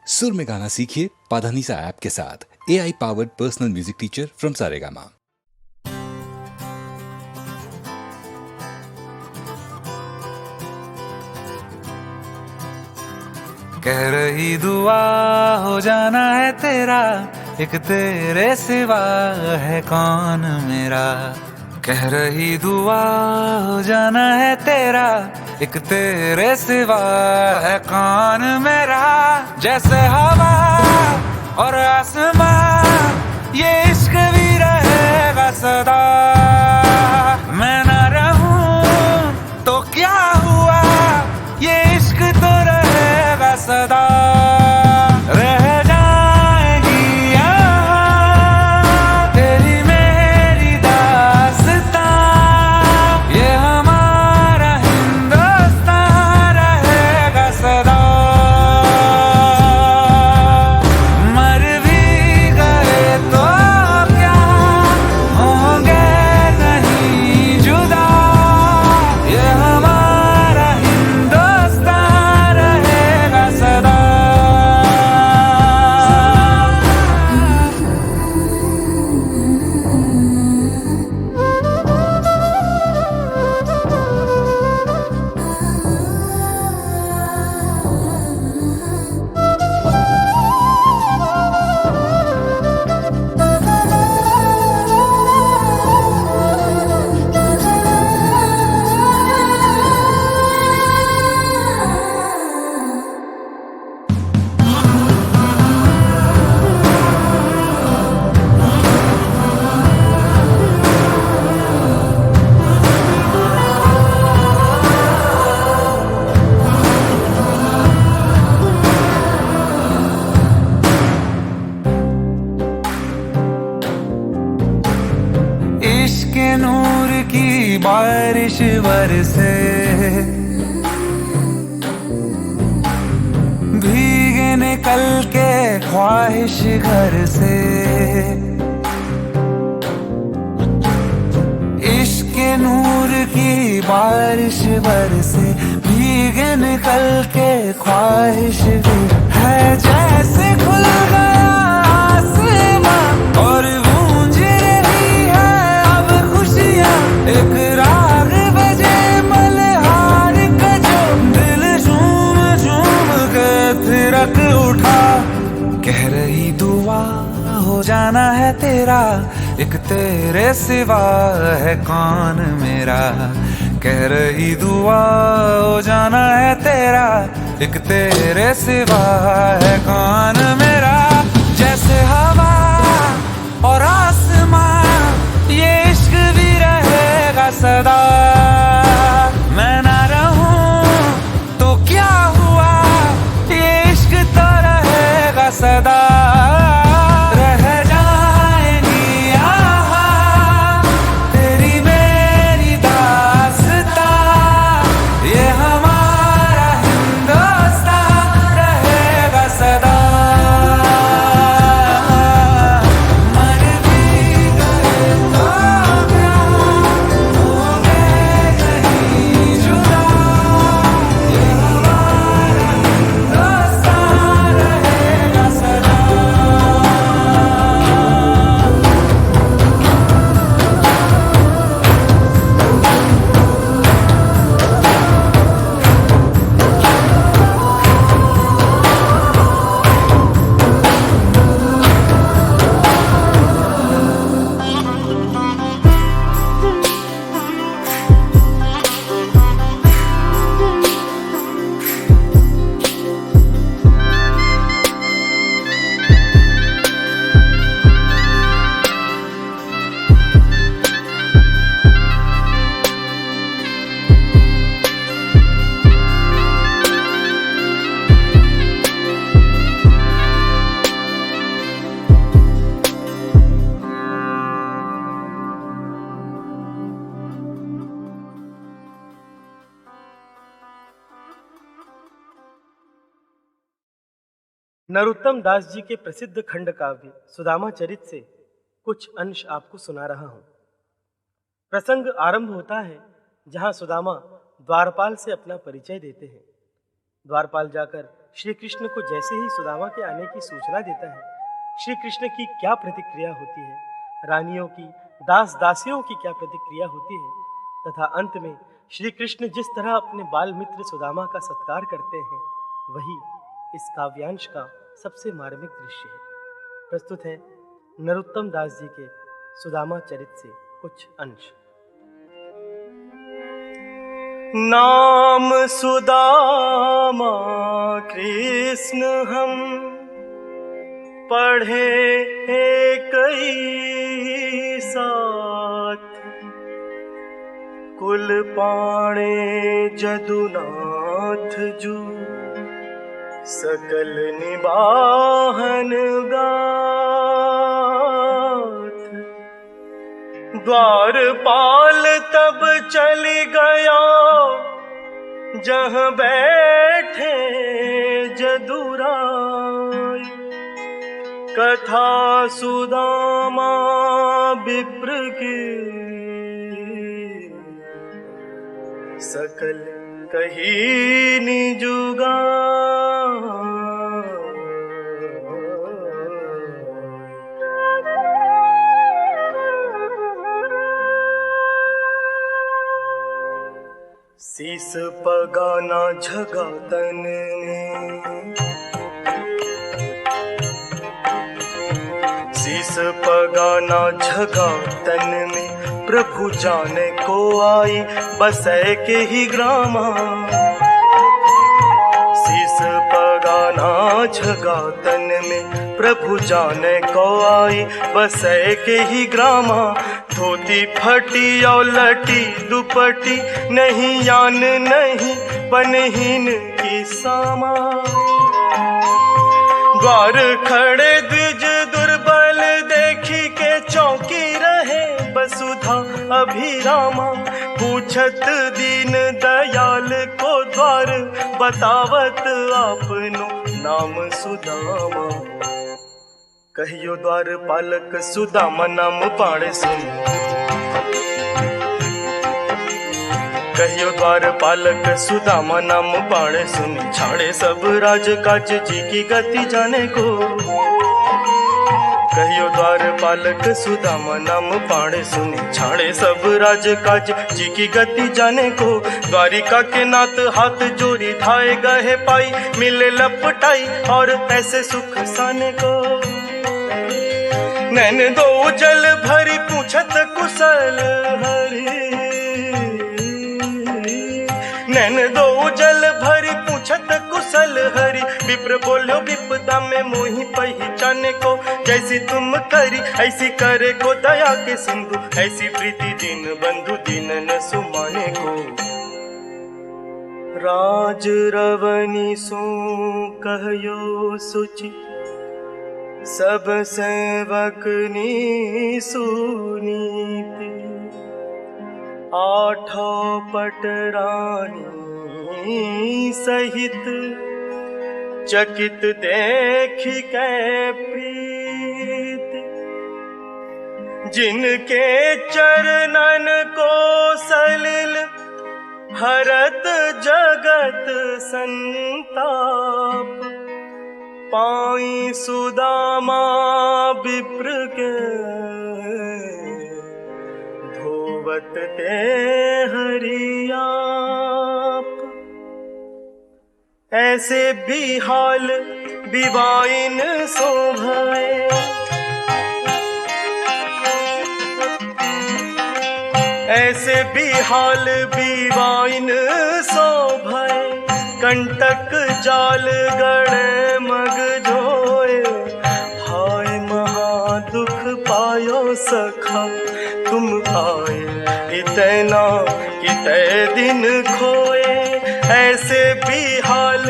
सुर में गाना सीखिए पाधानीसा ऐप के साथ। AI powered personal music teacher from Saregama. कह रही दुआ हो जाना है तेरा, एक तेरे सिवा है कौन मेरा। कह रही दुआ हो जाना है तेरा, एक तेरे सिवा है कौन मेरा। जैसे हवा और आसमां ये इश्क भी रहेगा सदा। मैं ना रहूं तो क्या हुआ, ये इश्क तो रहेगा सदा। रह जाएगी यहाँ तेरी मेरी दास्तां, ये हमारा हिंदुस्तान रहेगा सदा। मर भी गए तो क्या होंगे नहीं जुदा, ये हमारा हिंदुस्तान रहेगा सदा। इश्क नूर की बारिश बरसे, भीगे निकल के ख्वाहिश घर से। इश्क नूर की बारिश बरसे, भीगे निकल के ख्वाहिश है। जैसे खुल गया आसमां और गूंज रही है अब खुशियां, एक राग बजे मल्हार का जो दिल झूम झूम के थिरक उठा। कह रही दुआ हो जाना है तेरा, एक तेरे सिवा है कौन मेरा। कह रही दुआ हो जाना है तेरा, एक तेरे सिवा है कौन मेरा। जैसे हवा और आसमां ये इश्क भी रहेगा सदा। मैं ना रहूं तो क्या हुआ, ये इश्क तो रहेगा सदा। रह जाएंगी यहाँ तेरी मेरी दास्तां, ये हमारा हिंदुस्तान रहेगा सदा। मर भी गए तो क्या होंगे नहीं जुदा, ये हमारा हिंदुस्तान रहेगा सदा। नरोत्तम दास जी के प्रसिद्ध खंड काव्य सुदामा चरित से कुछ अंश आपको सुना रहा हूं। प्रसंग आरंभ होता है जहां सुदामा द्वारपाल से अपना परिचय देते हैं। द्वारपाल जाकर श्री कृष्ण को जैसे ही सुदामा के आने की सूचना देता है, श्री कृष्ण की क्या प्रतिक्रिया होती है, रानियों की, दास दासियों की क्या प्रतिक्रिया होती है, तथा अंत में श्री कृष्ण जिस तरह अपने बाल मित्र सुदामा का सत्कार करते हैं, वही इस काव्यांश का सबसे मार्मिक दृश्य है। प्रस्तुत है नरोत्तम दास जी के सुदामा चरित से कुछ अंश। नाम सुदामा कृष्ण हम पढ़े कई साथ, कुल पाणे जदुनाथ जू सकल निबाहन गाथ। द्वारपाल तब चली गया जहाँ बैठे जदुराय, कथा सुदामा विप्र की सकल कही निजुगा। शीस पगाना झगा तन में, शीस पगाना झगा तन में, प्रभु जाने को आई बसे के ही ग्रामा। शीस पगाना झगा तन में, प्रभु जाने को आई बसे के ही ग्रामा। धोती फटी और लटी दुपटी, नहीं यान नहीं बनहीन की सामा। द्वार खड़े द्विज दुर्बल देखी के चौकी रहे वसुधा अभिरामा। पूछत दीन दयाल को द्वार बतावत आपनो नाम सुदामा। कहियो द्वार पालक सुदामा नाम पाड़े सुन, कहियो द्वार पालक सुदामा नाम पाड़े सुन। छाड़े सब राज काज जी की गति जाने को, कहियो द्वार पालक सुदामा नाम पाड़े सुन। छाड़े सब राज काज जी की गति जाने को। द्वारिका के नाथ हाथ जोड़ी धाए गहे पाई, मिले लपटाई और ऐसे सुख साने को। नैन दो जल भरी पूछत कुशल हरि, नैन दो जल भरी पूछत कुशल हरि। विप्र बोलो विपदा में मोहि पहचाने को, जैसी तुम करी ऐसी करे को दया के सिंधु। ऐसी प्रीति दीन बंधु दीन न सुमाने को। राज रवनी सो कहयो सुचि, सब सेवक नी सुनीति। आठों पटरानी सहित, चकित देखी कै प्रीति। जिनके चरणन को सलिल, हरत जगत संताप। पाई सुदामा विप्र के, धोवत ते हरियाप। ऐसे भी हाल विवाइन शोभाए, ऐसे भी हाल विवाइन शोभाए। कंटक जाल गड़े मग जोए, हाय महा दुख पायो सखा। तुम आए इतना कितने दिन खोए, ऐसे भी हाल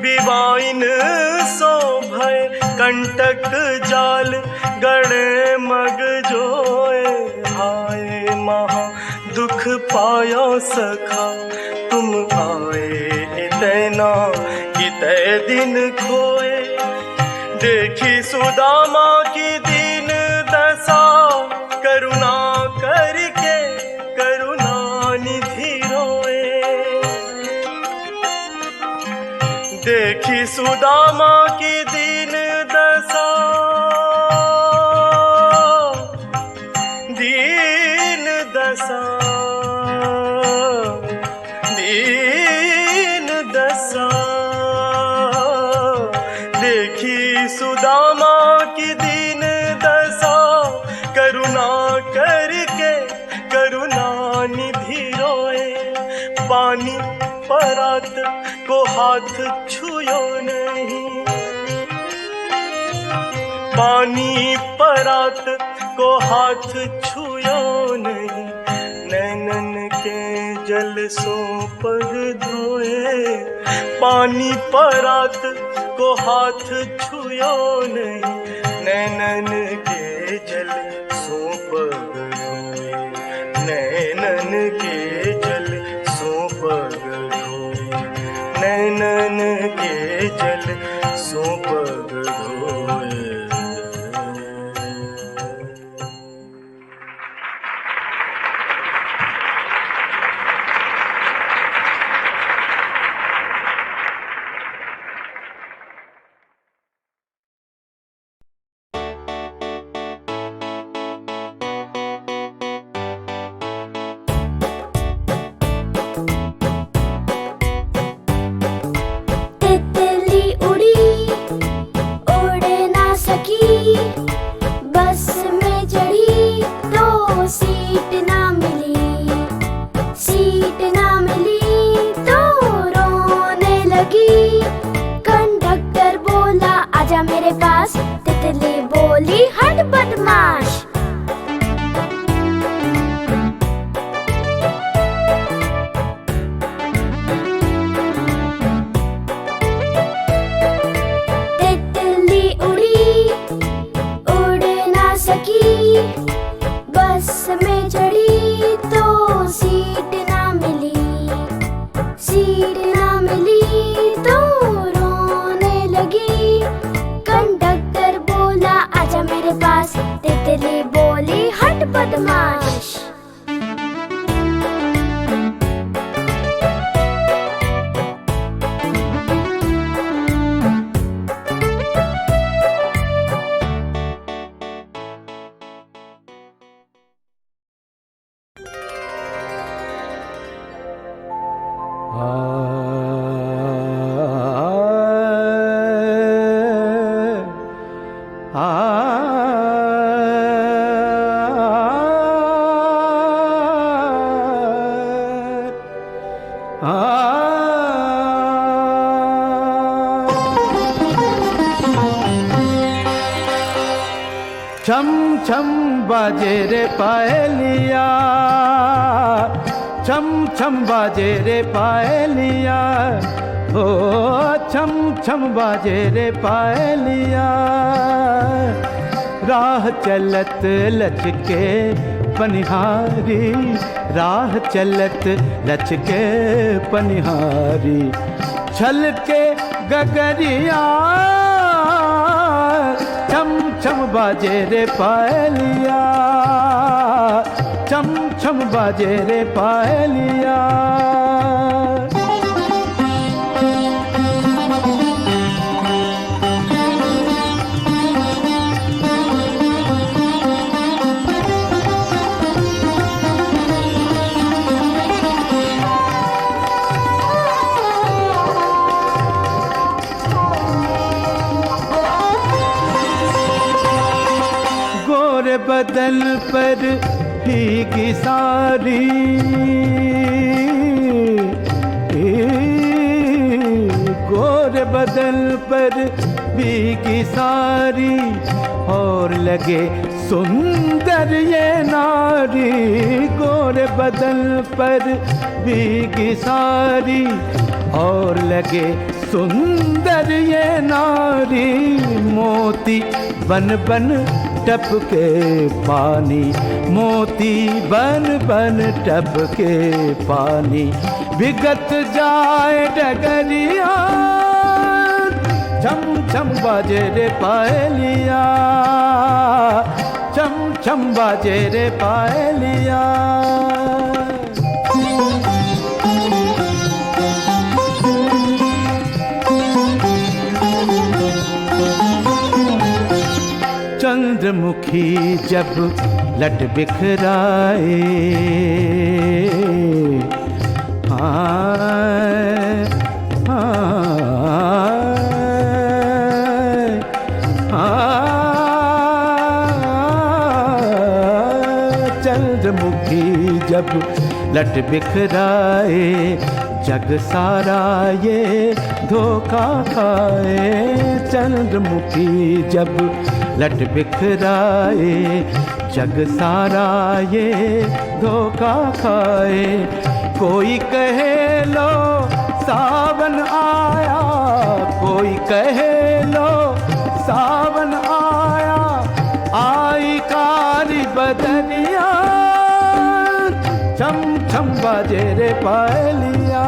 विवाइन शोभाए। कंटक जाल गड़े मग जोए, हाय महा दुख पायो सखा। तुम आए इतना कितने दिन खोए। देखी सुदामा की दीन दशा, करुणा करके करुणा निधि रोए। देखी सुदामा की दीन दशा, दीन दशा, दीन दशा। देखी सुदामा की दीन दशा, करुणा करके करुणा निधि रोए। पानी परात को हाथ छुयो नहीं, पानी परात को हाथ छुयो नहीं। नैनन के जल सो पग धोए, पानी परात को हाथ छुयो नहीं। नैनन के जल सो पग धोए, नैनन के जल सो पग धोए, नैनन के जल सो पग धोए। मेरे पास तितली बोली हट बदमाश। तितली उड़ी उड़ ना सकी, बस में चढ़ी तो सीट ना मिली, सीट ना मिली तो रोने लगी। कंडक्टर बोला आजा मेरे पास, तितली बोली हट बदमाश। छम छम बाजे रे पायलिया, छम छम बाजे रे पायलिया, ओ छम छम बाजे रे पायलिया। राह चलत लचके पनिहारी, राह चलत लचके पनिहारी। छल के गगरिया छम छम बाजे रे पायलिया, छम छम बाजे रे पायलिया। बदन पर भीगी सारी, गोरे बदन पर भीगी सारी, और लगे सुंदर ये नारी। गोरे बदन पर भीगी सारी, और लगे सुंदर ये नारी। मोती बन बन टपके पानी, मोती बन बन टपके पानी। बिगत जाए डगरिया छम छम बाजे रे पायलिया, छम छम बाजे रे पायलिया। चंद्रमुखी जब लट बिखराए, हाय हाय हाय, चंद्रमुखी जब लट बिखराए, जग सारा ये धोखा खाए। चंद्रमुखी जब लट बिखराए, जग सारा ये धोखा खाए। कोई कहे लो सावन आया, कोई कहे लो सावन आया, आई कारी बदनिया, छम छम बाजे रे पायलिया,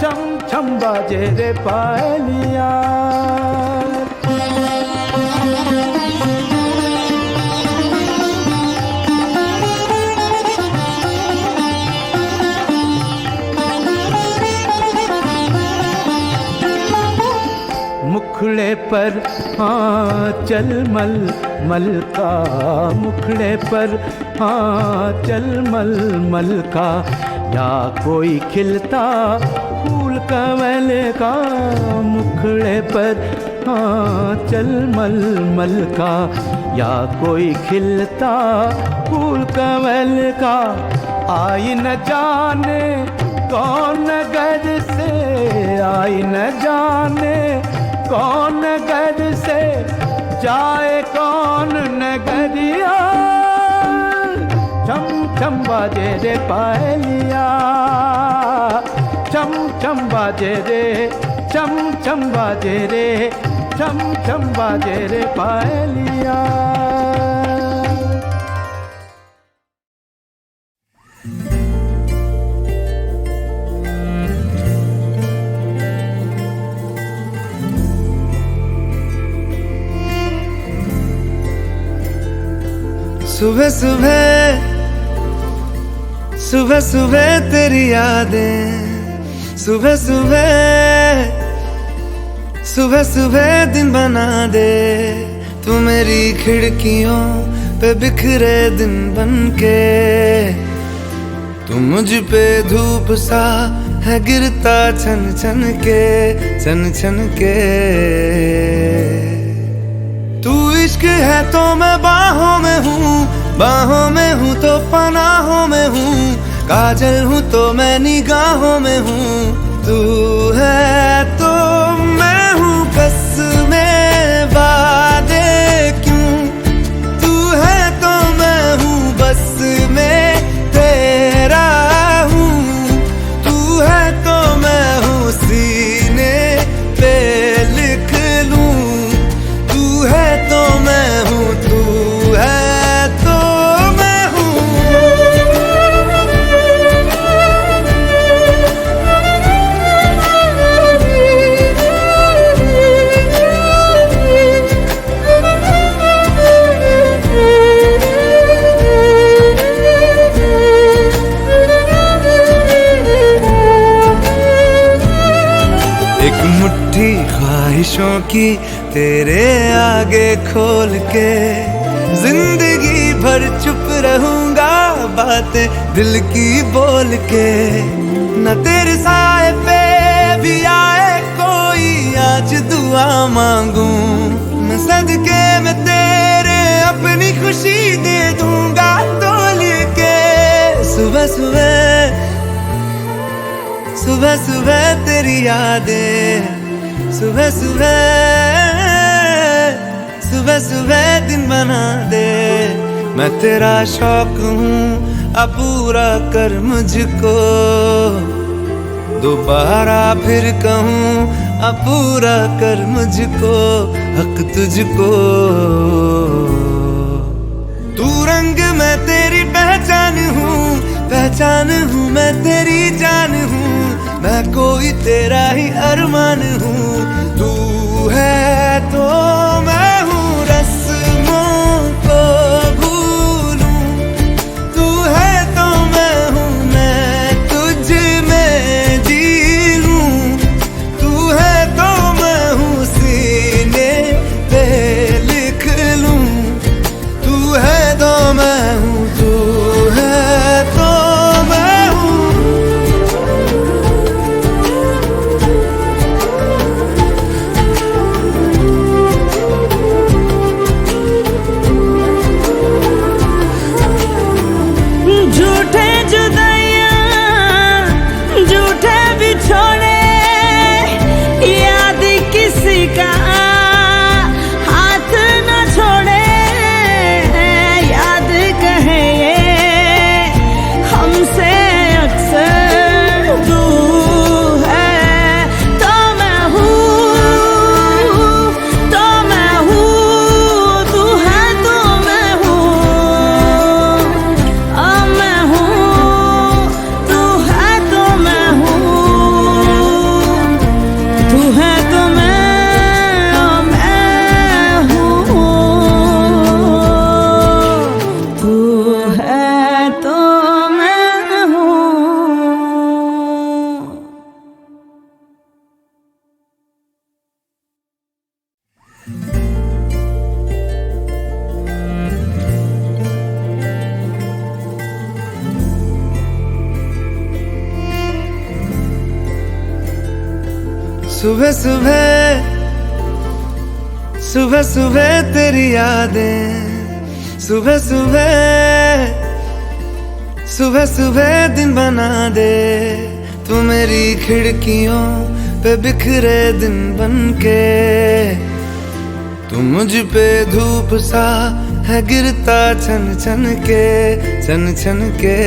छम छम बाजे रे पायलिया। मुखड़े पर चल मल मल का, मुखड़े पर चल मल मल का, या कोई खिलता फूल कमल का। मुखड़े पर चल मल मल का, या कोई खिलता फूल कमल का। आई न जाने कौन नगर से, आई न जाने कौन नगर से, जाए कौन नगरिया, छम छम बाजे रे पायलिया, छम छम बाजे रे, छम छम बाजे रे, छम छम बाजे रे पायलिया। सुबह सुबह सुबह सुबह तेरी यादें, सुबह सुबह सुबह सुबह दिन बना दे। तू मेरी खिड़कियों पे बिखरे दिन बनके, तू मुझ पे धूप सा है गिरता छन छन के, छन छन के। तू इश्क है तो मैं बाहों में हूँ, बाहों में हूँ तो पनाहों में हूँ, काजल हूँ तो मैं निगाहों में हूँ। तू है तो मैं हूँ कसमें वादे क्यों, तू है तो मैं हूँ बस में तेरा हूँ। तू है तो मैं हूँ सीने पे लिख लूँ, तू है तो मैं हूँ, तू है तो मैं हूँ। एक मुट्ठी ख्वाहिशों की तेरे आगे खोल के, जिंदगी भर चुप रहूंगा बातें दिल की बोल के। न तेरे साए पे भी आए कोई आज दुआ मांगू, मैं सदके में तेरे अपनी खुशी दे दूंगा तोल के। सुबह सुबह सुबह सुबह तेरी यादें, सुबह सुबह सुबह सुबह दिन बना दे। मैं तेरा शौक हूँ अब पूरा कर मुझको, दोबारा फिर कहूँ अब पूरा कर मुझको, हक तुझको। तू रंग मैं तेरी पहचान हूँ, पहचान हूँ मैं तेरी जान हूँ, मैं कोई तेरा ही अरमान हूँ। तू है तो मैं हूँ रस्मों को भूलूं, तू है तो मैं हूँ मैं तुझ में जी लूं। तू है तो मैं हूँ सीने पे लिख सुबह सुबह सुबह सुबह तेरी यादें, सुबह सुबह सुबह सुबह दिन बना दे। तू मेरी खिड़कियों पे बिखरे दिन बनके, तू मुझ पे धूप सा है गिरता छन छन के, छन छन के।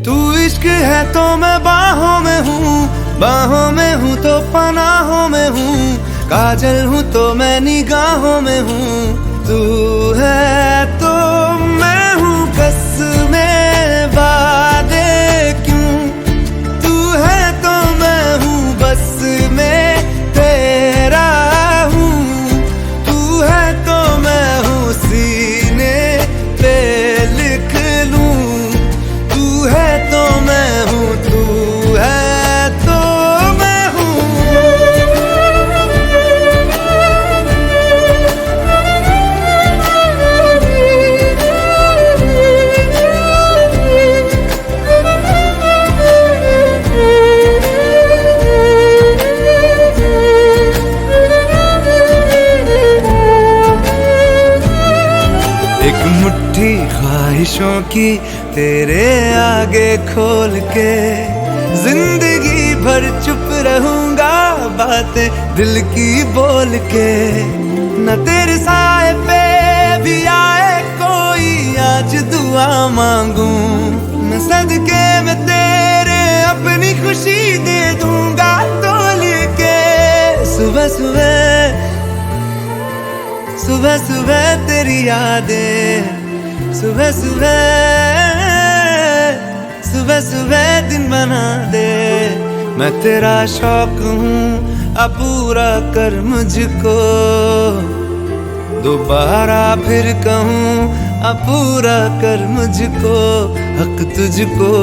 तू इश्क है तो मैं बाहों में हूँ, बाहों में हूँ तो पनाहों में हूँ, काजल हूँ तो मैं निगाहों में हूँ। तू है तो मैं हूँ कसमें वादे क्यों, तू है तो मैं हूँ बस में तेरा हूँ, तू है तो मैं हूँ सीने पे लिख लूँ, तू है तो मैं हूँ, तू है तो मैं हूँ। एक मुट्ठी ख्वाहिशों की तेरे आगे खोल के, जिंदगी भर चुप रहूंगा बातें दिल की बोल के। न तेरे साए पे भी आए कोई आज दुआ मांगू, मैं सदके में तेरे अपनी खुशी दे दूंगा तोल के। सुबह सुबह सुबह सुबह तेरी यादें, सुबह सुबह सुबह सुबह दिन बना दे। मैं तेरा शौक हूँ अब पूरा कर मुझको, दोबारा फिर कहूँ अब पूरा कर मुझको, हक तुझको।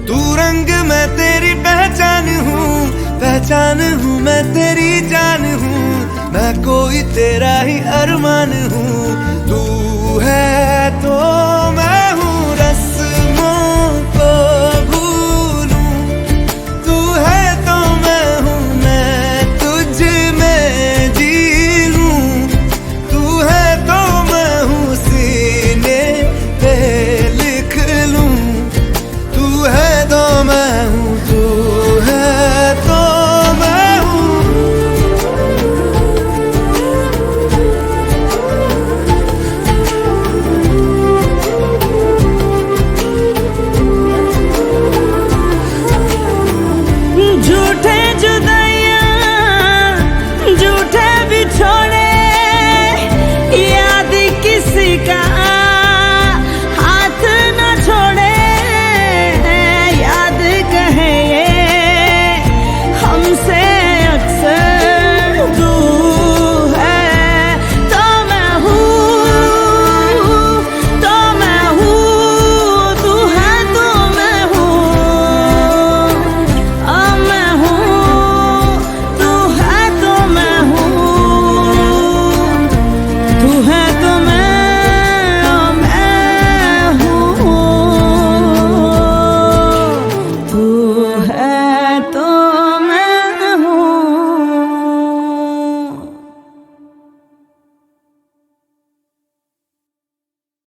तू रंग मैं तेरी पहचान हूँ, पहचान हूँ मैं तेरी जान हूँ, मैं कोई तेरा ही अरमान हूँ। तू